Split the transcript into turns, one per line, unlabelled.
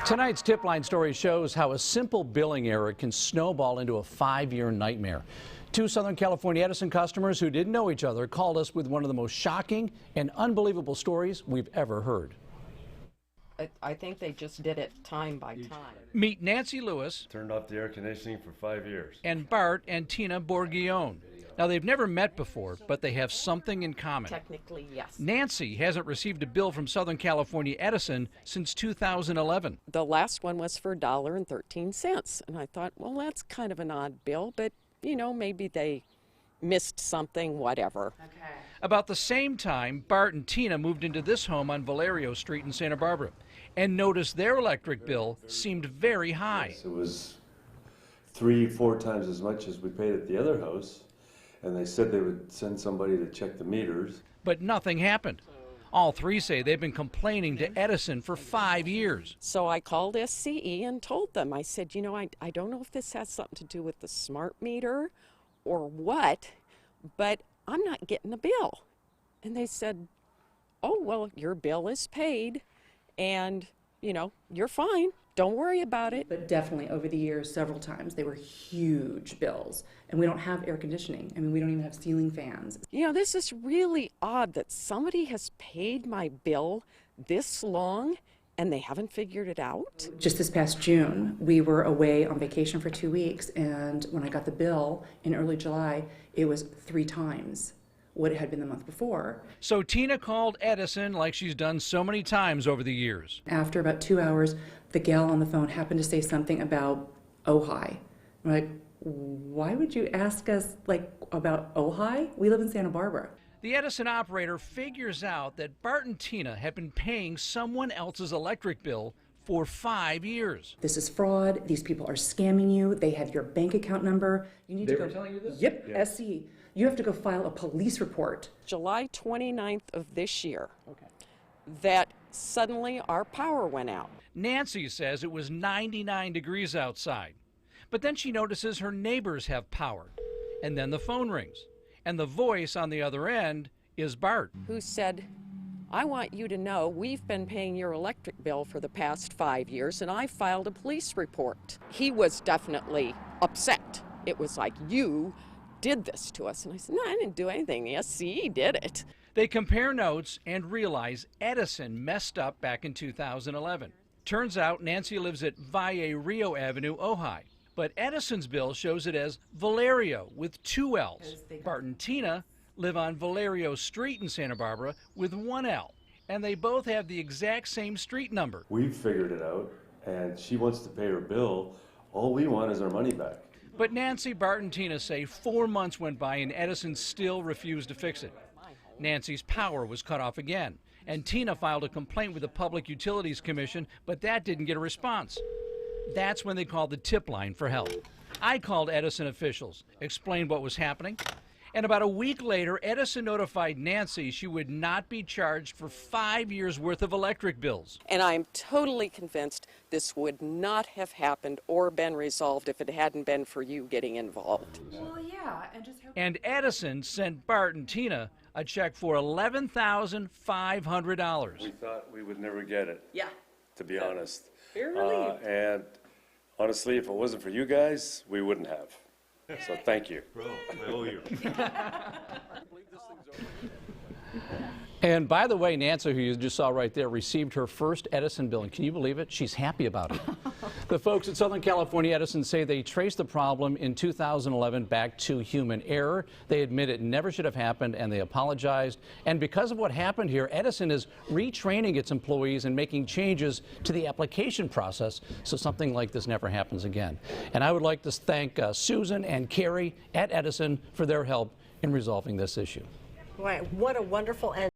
Tonight's Tipline story shows how a simple billing error can snowball into a 5-year nightmare. Two Southern California Edison customers who didn't know each other called us with one of the most shocking and unbelievable stories we've ever heard.
I think they just did it time by time.
Meet Nancy Lewis.
Turned off the air conditioning for 5 years.
And Bart and Tina Borgione. Now, they've never met before, but they have something in common.
Technically, yes.
Nancy hasn't received a bill from Southern California Edison since 2011.
The last one was for $1.13, and I thought, well, that's kind of an odd bill, but, you know, maybe they missed something, whatever.
Okay.
About the same time, Bart and Tina moved into this home on Valerio Street in Santa Barbara and noticed their electric bill seemed very high.
It was 3-4 times as much as we paid at the other house, and they said they would send somebody to check the meters.
But nothing happened. All three say they've been complaining to Edison for 5 years.
So I called SCE and told them, I said, you know, I don't know if this has something to do with the smart meter or what, but I'm not getting a bill. And they said, oh, well, your bill is paid and, you know, you're fine. Don't worry about it.
But definitely over the years, several times, they were huge bills. And we don't have air conditioning. I mean, we don't even have ceiling fans.
You know, this is really odd that somebody has paid my bill this long and they haven't figured it out.
Just this past June, we were away on vacation for 2 weeks, and when I got the bill in early July, it was 3 times what it had been the month before.
So Tina called Edison like she's done so many times over the years.
After about 2 hours, the gal on the phone happened to say something about Ojai. I'm like, why would you ask us about Ojai? We live in Santa Barbara.
The Edison operator figures out that Bart and Tina have been paying someone else's electric bill for 5 years.
This is fraud. These people are scamming you. They have your bank account number. You need to go.
They were telling you this?
Yep,
Yeah.
SCE. You have to go file a police report.
July 29th of this year, that suddenly our power went out.
Nancy says it was 99 degrees outside. But then she notices her neighbors have power. And then the phone rings. And the voice on the other end is Bart.
Who said, I want you to know we've been paying your electric bill for the past 5 years and I filed a police report. He was definitely upset. It was like, you did this to us. And I said, no, I didn't do anything. The SCE did it.
They compare notes and realize Edison messed up back in 2011. Turns out Nancy lives at Valle Rio Avenue, Ojai. But Edison's bill shows it as Valerio with 2 L's. Bart and Tina live on Valerio Street in Santa Barbara with 1 L. And they both have the exact same street number.
We've figured it out, and she wants to pay her bill. All we want is our money back.
But Nancy, Bart, and Tina say 4 months went by and Edison still refused to fix it. Nancy's power was cut off again, and Tina filed a complaint with the Public Utilities Commission, but that didn't get a response. That's when they called the Tipline for help. I called Edison officials, explained what was happening, and about a week later, Edison notified Nancy she would not be charged for 5 years' worth of electric bills.
And I'm totally convinced this would not have happened or been resolved if it hadn't been for you getting involved.
Well, yeah,
And Edison sent Bart and Tina a check for $11,500.
We thought we would never get it,
Yeah.
to be honest.
You're relieved.
And honestly, if it wasn't for you guys, we wouldn't have. So thank you.
Bro, I owe you.
And by the way, Nancy, who you just saw right there, received her first Edison bill. And can you believe it? She's happy about it. The folks at Southern California Edison say they traced the problem in 2011 back to human error. They admit it never should have happened, and they apologized. And because of what happened here, Edison is retraining its employees and making changes to the application process so something like this never happens again. And I would like to thank Susan and Carrie at Edison for their help in resolving this issue.
Right, what a wonderful end.